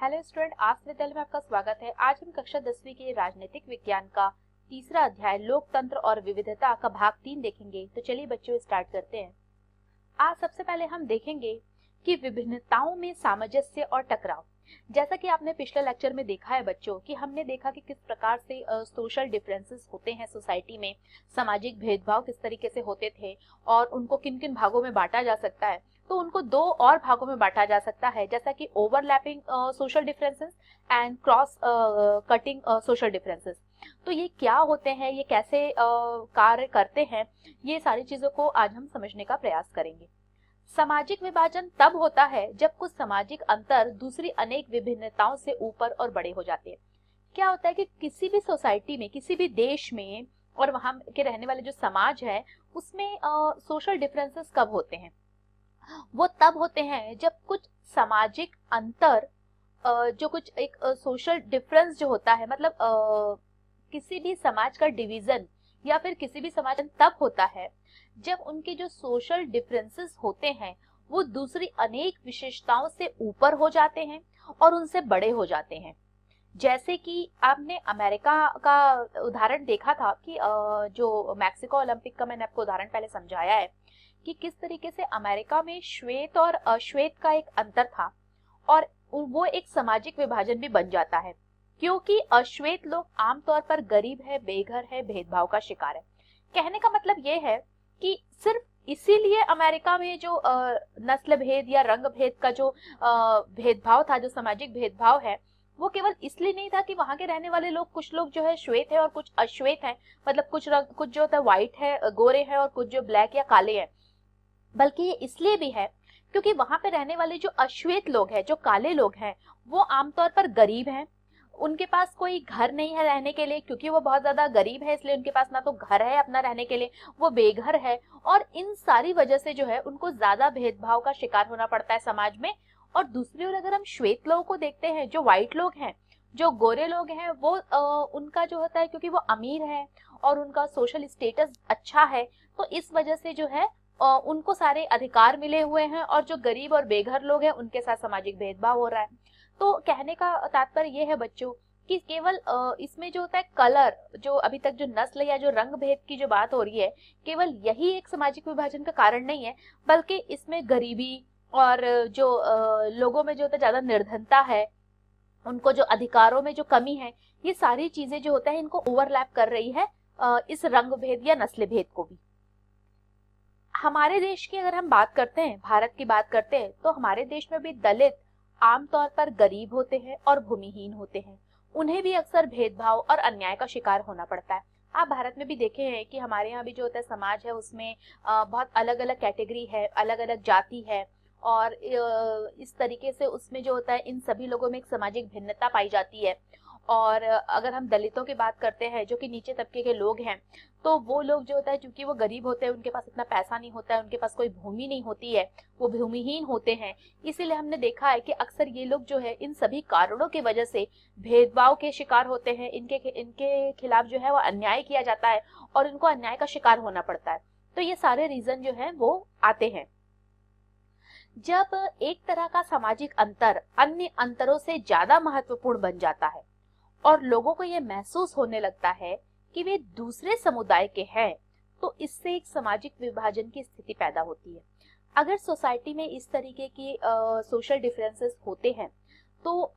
Hello student, आज विद्यालय में आपका स्वागत है। आज हम कक्षा 10वीं के राजनीतिक विज्ञान का तीसरा अध्याय लोकतंत्र और विविधता का भाग 3 देखेंगे। तो चलिए बच्चों स्टार्ट करते हैं। आज सबसे पहले हम देखेंगे कि विभिन्नताओं में सामंजस्य और टकराव। जैसा कि आपने पिछले लेक्चर में देखा है बच्चों कि हमने देखा कि किस प्रकार से सोशल डिफरेंसेस होते हैं सोसाइटी में, सामाजिक भेदभाव किस तरीके से होते थे और उनको किन किन भागों में बांटा जा सकता है। तो उनको दो और भागों में बांटा जा सकता है, जैसा कि overlapping social differences and cross cutting social differences. तो ये क्या होते हैं, ये कैसे कार्य करते हैं, ये सारी चीजों को आज हम समझने का प्रयास करेंगे। सामाजिक विभाजन तब होता है जब कुछ सामाजिक अंतर दूसरी अनेक विभिन्नताओं से ऊपर और बड़े हो जाते हैं। क्या होता है कि किसी भी सोसाइटी में, किसी भी देश में और वहां के रहने वाले जो समाज है उसमें सोशल डिफरेंसेस कब होते हैं? वो तब होते हैं जब कुछ सामाजिक अंतर, जो कुछ एक सोशल डिफरेंस जो होता है, मतलब किसी भी समाज का डिवीजन या फिर किसी भी समाज तब होता है जब उनके जो सोशल डिफरेंसेस होते हैं वो दूसरी अनेक विशेषताओं से ऊपर हो जाते हैं और उनसे बड़े हो जाते हैं। जैसे कि आपने अमेरिका का उदाहरण देखा था कि जो मैक्सिको ओलंपिक का मैंने आपको उदाहरण पहले समझाया है कि किस तरीके से अमेरिका में श्वेत और अश्वेत का एक अंतर था और वो एक सामाजिक विभाजन भी बन जाता है, क्योंकि अश्वेत लोग आमतौर पर गरीब है, बेघर है, भेदभाव का शिकार है। कहने का मतलब ये है कि सिर्फ इसीलिए अमेरिका में जो नस्ल भेद या रंग भेद का जो भेदभाव था, जो सामाजिक भेदभाव है, वो केवल इसलिए नहीं था कि वहां के रहने वाले लोग, कुछ लोग जो है श्वेत है और कुछ अश्वेत है, मतलब कुछ रंग, कुछ जो होता है व्हाइट है, गोरे है, और कुछ जो ब्लैक या काले हैं, बल्कि ये इसलिए भी है क्योंकि वहां पे रहने वाले जो अश्वेत लोग हैं, जो काले लोग हैं, वो आमतौर पर गरीब हैं। उनके पास कोई घर नहीं है रहने के लिए, क्योंकि वो बहुत ज्यादा गरीब है, इसलिए उनके पास ना तो घर है अपना रहने के लिए, वो बेघर है, और इन सारी वजह से जो है उनको ज्यादा भेदभाव का शिकार होना पड़ता है समाज में। और दूसरी ओर अगर हम श्वेत लोगों को देखते हैं, जो व्हाइट लोग हैं, जो गोरे लोग हैं, वो उनका जो होता है, क्योंकि वो अमीर है और उनका सोशल स्टेटस अच्छा है, तो इस वजह से जो है उनको सारे अधिकार मिले हुए हैं, और जो गरीब और बेघर लोग हैं उनके साथ सामाजिक भेदभाव हो रहा है। तो कहने का तात्पर्य ये है बच्चों कि केवल इसमें जो होता है कलर, जो अभी तक जो नस्ल या जो रंग भेद की जो बात हो रही है, केवल यही एक सामाजिक विभाजन का कारण नहीं है, बल्कि इसमें गरीबी और जो लोगों में जो होता है ज्यादा निर्धनता है, उनको जो अधिकारों में जो कमी है, ये सारी चीजें जो होता है इनको ओवरलैप कर रही है इस रंग भेद या नस्ल भेद को भी। हमारे देश की अगर हम बात करते हैं, भारत की बात करते हैं, तो हमारे देश में भी दलित आमतौर पर गरीब होते हैं और भूमिहीन होते हैं। उन्हें भी अक्सर भेदभाव और अन्याय का शिकार होना पड़ता है। आप भारत में भी देखे हैं कि हमारे यहाँ भी जो होता है समाज है उसमें बहुत अलग अलग कैटेगरी है, अलग अलग जाति है, और इस तरीके से उसमें जो होता है इन सभी लोगों में एक सामाजिक भिन्नता पाई जाती है। और अगर हम दलितों की बात करते हैं, जो कि नीचे तबके के लोग हैं, तो वो लोग जो होता है, क्योंकि वो गरीब होते हैं, उनके पास इतना पैसा नहीं होता है, उनके पास कोई भूमि नहीं होती है, वो भूमिहीन होते हैं, इसीलिए हमने देखा है कि अक्सर ये लोग जो है इन सभी कारणों की वजह से भेदभाव के शिकार होते हैं। इनके खिलाफ जो है वो अन्याय किया जाता है और इनको अन्याय का शिकार होना पड़ता है। तो ये सारे रीजन जो है वो आते हैं। जब एक तरह का सामाजिक अंतर अन्य अंतरों से ज्यादा महत्वपूर्ण बन जाता है और लोगों को यह महसूस होने लगता है कि वे दूसरे समुदाय के हैं, तो इससे एक सामाजिक विभाजन की स्थिति पैदा होती है। अगर सोसाइटी में इस तरीके की सोशल डिफरेंसेस होते हैं, तो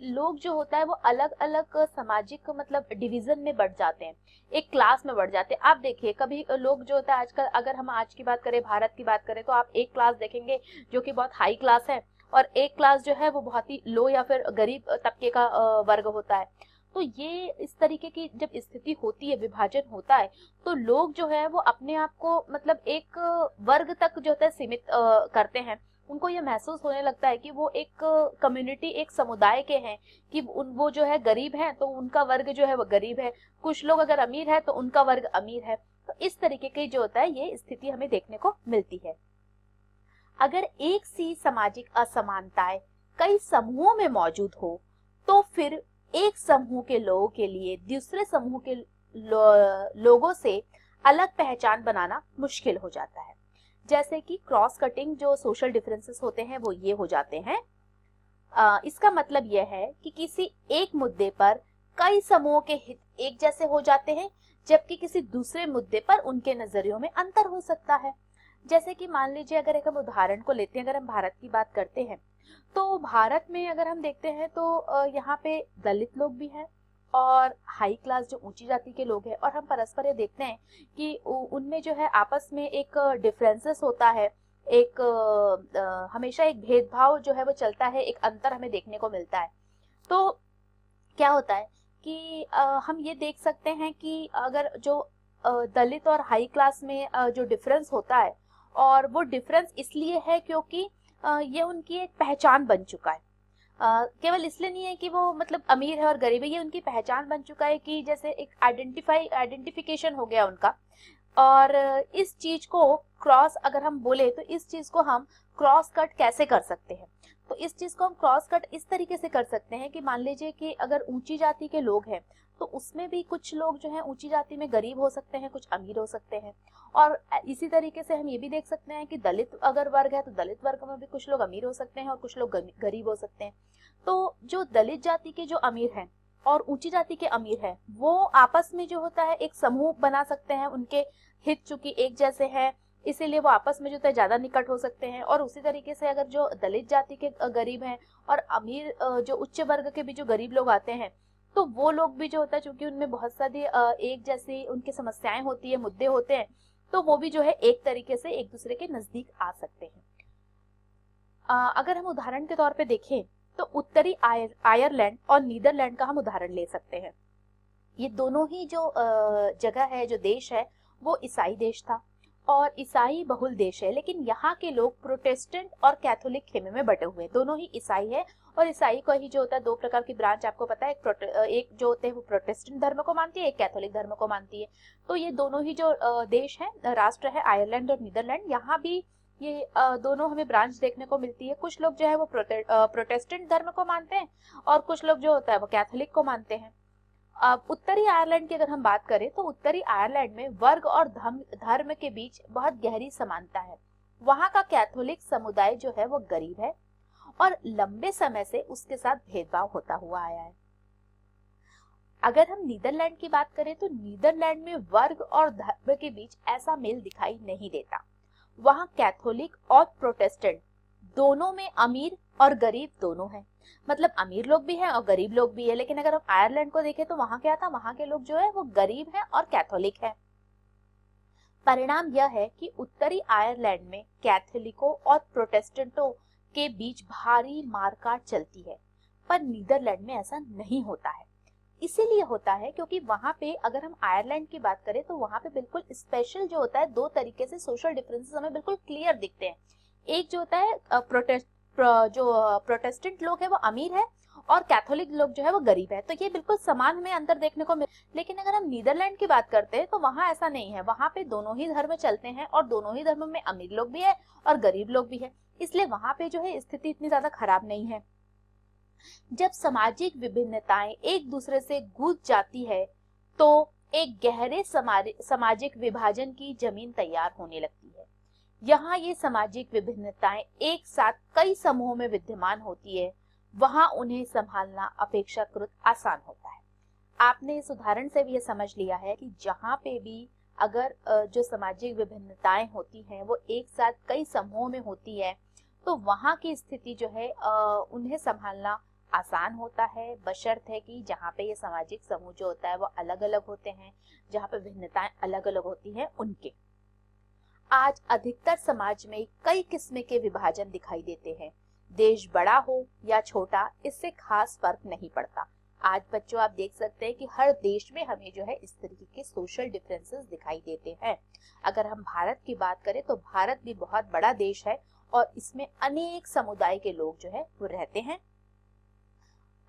लोग जो होता है वो अलग अलग सामाजिक, मतलब डिवीजन में बढ़ जाते हैं, एक क्लास में बढ़ जाते हैं। आप देखिए, कभी लोग जो होता है आजकल, अगर हम आज की बात करें, भारत की बात करें, तो आप एक क्लास देखेंगे जो कि बहुत हाई क्लास है, और एक क्लास जो है वो बहुत ही लो या फिर गरीब तबके का वर्ग होता है। तो ये इस तरीके की जब स्थिति होती है, विभाजन होता है, तो लोग जो है वो अपने आप को, मतलब एक वर्ग तक जो होता है सीमित करते हैं। उनको ये महसूस होने लगता है कि वो एक कम्युनिटी, एक समुदाय के हैं, कि वो जो है गरीब हैं तो उनका वर्ग जो है वो गरीब है, कुछ लोग अगर अमीर है तो उनका वर्ग अमीर है। तो इस तरीके की जो होता है ये स्थिति हमें देखने को मिलती है। अगर एक सी सामाजिक असमानताएं कई समूहों में मौजूद हो, तो फिर एक समूह के लोगों के लिए दूसरे समूह के लोगों से अलग पहचान बनाना मुश्किल हो जाता है। जैसे कि क्रॉस कटिंग जो सोशल डिफरेंसेस होते हैं वो ये हो जाते हैं। इसका मतलब यह है कि किसी एक मुद्दे पर कई समूहों के हित एक जैसे हो जाते हैं, जबकि किसी दूसरे मुद्दे पर उनके नजरियों में अंतर हो सकता है। जैसे कि मान लीजिए, अगर एक हम उदाहरण को लेते हैं, अगर हम भारत की बात करते हैं, तो भारत में अगर हम देखते हैं तो यहाँ पे दलित लोग भी हैं और हाई क्लास जो ऊंची जाति के लोग हैं, और हम परस्पर ये देखते हैं कि उनमें जो है आपस में एक डिफरेंसेस होता है, एक हमेशा एक भेदभाव जो है वो चलता है, एक अंतर हमें देखने को मिलता है। तो क्या होता है कि हम ये देख सकते हैं कि अगर जो दलित और हाई क्लास में जो डिफरेंस होता है, और वो डिफरेंस इसलिए है क्योंकि ये उनकी एक पहचान बन चुका है। केवल इसलिए नहीं है कि वो मतलब अमीर है और गरीब है, ये उनकी पहचान बन चुका है कि जैसे एक आइडेंटिफिकेशन हो गया उनका। और इस चीज को क्रॉस अगर हम बोले तो इस चीज को हम क्रॉस कट कैसे कर सकते हैं? तो इस चीज को हम क्रॉस कट इस तरीके से कर सकते हैं कि मान लीजिए कि अगर ऊंची जाति के लोग हैं, तो उसमें भी कुछ लोग जो हैं ऊंची जाति में गरीब हो सकते हैं, कुछ अमीर हो सकते हैं। और इसी तरीके से हम ये भी देख सकते हैं कि दलित अगर वर्ग है तो दलित वर्ग में भी कुछ लोग अमीर हो सकते हैं और कुछ लोग गरीब हो सकते हैं। तो जो दलित जाति के जो अमीर हैं और ऊंची जाति के अमीर हैं, वो आपस में जो होता है एक समूह बना सकते हैं, उनके हित चूंकि एक जैसे हैं, इसीलिए वो आपस में जो है ज्यादा निकट हो सकते हैं। और उसी तरीके से अगर जो दलित जाति के गरीब हैं और अमीर जो उच्च वर्ग के भी जो गरीब लोग आते हैं, तो वो लोग भी जो होता है, चूंकि उनमें बहुत सारी एक जैसी उनकी समस्याएं होती है, मुद्दे होते हैं, तो वो भी जो है एक तरीके से एक दूसरे के नजदीक आ सकते हैं। अगर हम उदाहरण के तौर पे देखें तो उत्तरी आयरलैंड और नीदरलैंड का हम उदाहरण ले सकते हैं। ये दोनों ही जो जगह है, जो देश है, वो ईसाई देश था और ईसाई बहुल देश है, लेकिन यहाँ के लोग प्रोटेस्टेंट और कैथोलिक खेमे में बटे हुए हैं। दोनों ही ईसाई है, और ईसाई को ही जो होता है दो प्रकार की ब्रांच आपको पता है, एक जो होते हैं वो प्रोटेस्टेंट धर्म को मानती है, एक कैथोलिक धर्म को मानती है। तो ये दोनों ही जो देश है, राष्ट्र है, आयरलैंड और नीदरलैंड, यहाँ भी ये दोनों हमें ब्रांच देखने को मिलती है। कुछ लोग जो है वो प्रोटेस्टेंट धर्म को मानते हैं और कुछ लोग जो होता है वो कैथोलिक को मानते हैं। अब उत्तरी आयरलैंड की अगर हम बात करें तो उत्तरी आयरलैंड में वर्ग और धर्म के बीच बहुत गहरी समानता है। वहां का कैथोलिक समुदाय जो है वो गरीब है और लंबे समय से उसके साथ भेदभाव होता हुआ आया है। अगर हम नीदरलैंड की बात करें तो नीदरलैंड में वर्ग और धर्म के बीच ऐसा मेल दिखाई नहीं देता। वहां कैथोलिक और प्रोटेस्टेंट दोनों में अमीर और गरीब दोनों हैं, मतलब अमीर लोग भी हैं और गरीब लोग भी है। लेकिन अगर हम आयरलैंड को देखें तो वहां क्या था, वहां के लोग जो है वो गरीब हैं और कैथोलिक हैं। परिणाम यह है कि उत्तरी आयरलैंड में कैथोलिकों और प्रोटेस्टेंटों के बीच भारी मारकाट चलती है, पर नीदरलैंड में ऐसा नहीं होता है। इसीलिए होता है क्योंकि वहां पे अगर हम आयरलैंड की बात करें तो वहां पे बिल्कुल स्पेशल जो होता है, दो तरीके से सोशल डिफरेंसेस हमें बिल्कुल क्लियर दिखते हैं। एक जो होता है जो प्रोटेस्टेंट लोग है वो अमीर है और कैथोलिक लोग जो है वो गरीब है, तो ये बिल्कुल समान हमें अंतर देखने को मिल। लेकिन अगर हम नीदरलैंड की बात करते हैं तो वहां ऐसा नहीं है, वहां पे दोनों ही धर्म चलते हैं और दोनों ही धर्म में अमीर लोग भी है और गरीब लोग भी है, इसलिए वहां पे जो है स्थिति इतनी ज्यादा खराब नहीं है। जब सामाजिक विभिन्नताएं एक दूसरे से गूंज जाती है तो एक गहरे सामाजिक विभाजन की जमीन तैयार होने लगती है। यहाँ ये सामाजिक विभिन्नताएं एक साथ कई समूहों में विद्यमान होती है, वहां उन्हें संभालना अपेक्षाकृत आसान होता है। आपने इस उदाहरण से भी ये समझ लिया है कि जहाँ पे भी अगर जो सामाजिक विभिन्नताएं होती हैं वो एक साथ कई समूहों में होती है, तो वहां की स्थिति जो है उन्हें संभालना आसान होता है, बशर्ते कि जहाँ पे ये सामाजिक समूह जो होता है वो अलग अलग होते हैं, जहाँ पे भिन्नताएं अलग अलग होती हैं उनके। आज अधिकतर समाज में कई किस्म के विभाजन दिखाई देते हैं। देश बड़ा हो या छोटा, इससे खास फर्क नहीं पड़ता। आज बच्चों आप देख सकते हैं कि हर देश में हमें जो है इस तरीके के सोशल डिफरेंसेस दिखाई देते हैं। अगर हम भारत की बात करें तो भारत भी बहुत बड़ा देश है और इसमें अनेक समुदाय के लोग जो है वो रहते हैं।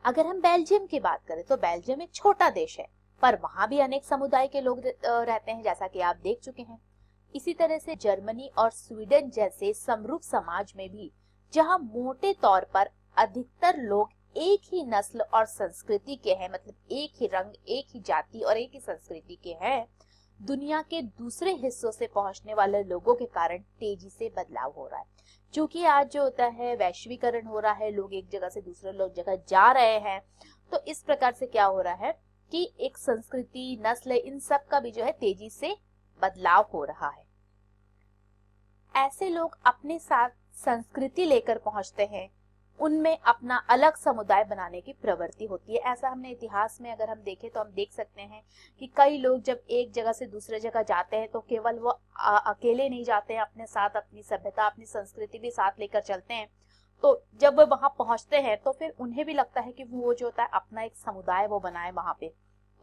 अगर हम बेल्जियम की बात करें तो बेल्जियम एक छोटा देश है, पर वहां भी अनेक समुदाय के लोग रहते हैं, जैसा कि आप देख चुके हैं। इसी तरह से जर्मनी और स्वीडन जैसे समरूप समाज में भी, जहां मोटे तौर पर अधिकतर लोग एक ही नस्ल और संस्कृति के हैं, मतलब एक ही रंग, एक ही जाति और एक ही संस्कृति के हैं, दुनिया के दूसरे हिस्सों से पहुंचने वाले लोगों के कारण तेजी से बदलाव हो रहा है। क्योंकि आज जो होता है वैश्वीकरण हो रहा है, लोग एक जगह से दूसरे लोग जगह जा रहे हैं, तो इस प्रकार से क्या हो रहा है कि एक संस्कृति, नस्ल, इन सब का भी जो है तेजी से बदलाव हो रहा है। ऐसे लोग अपने साथ संस्कृति लेकर पहुंचते हैं, उनमें अपना अलग समुदाय बनाने की प्रवृत्ति होती है। ऐसा हमने इतिहास में अगर हम देखें तो हम देख सकते हैं कि कई लोग जब एक जगह से दूसरे जगह जाते हैं तो केवल वो अकेले नहीं जाते हैं, अपने साथ अपनी सभ्यता, अपनी संस्कृति भी साथ लेकर चलते हैं। तो जब वो वहां पहुंचते हैं तो फिर उन्हें भी लगता है कि वो जो होता है अपना एक समुदाय वो बनाए वहां पे।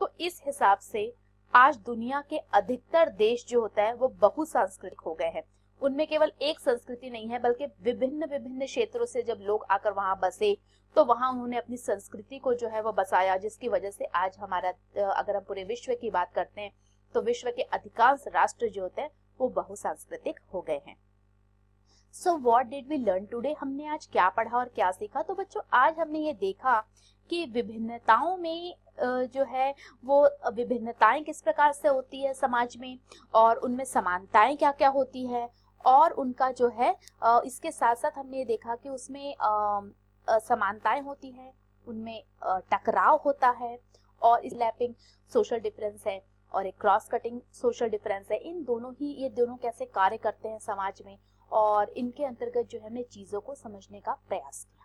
तो इस हिसाब से आज दुनिया के अधिकतर देश जो होता है वो बहुसांस्कृतिक हो गए हैं। उनमें केवल एक संस्कृति नहीं है, बल्कि विभिन्न विभिन्न क्षेत्रों से जब लोग आकर वहां बसे तो वहां उन्होंने अपनी संस्कृति को जो है वो बसाया, जिसकी वजह से आज हमारा अगर हम पूरे विश्व की बात करते हैं तो विश्व के अधिकांश राष्ट्र जो होते हैं वो बहुसांस्कृतिक हो गए हैं। So what did we learn today? हमने आज क्या पढ़ा और क्या सीखा? तो बच्चों, आज हमने ये देखा कि विभिन्नताओं में जो है वो विभिन्नताएं किस प्रकार से होती है समाज में, और उनमें समानताएं क्या क्या होती है, और उनका जो है इसके साथ साथ हमने ये देखा कि उसमें समानताएं होती हैं, उनमें टकराव होता है, और लैपिंग सोशल डिफरेंस है और एक क्रॉस कटिंग सोशल डिफरेंस है। ये दोनों कैसे कार्य करते हैं समाज में, और इनके अंतर्गत जो है हमने चीजों को समझने का प्रयास किया।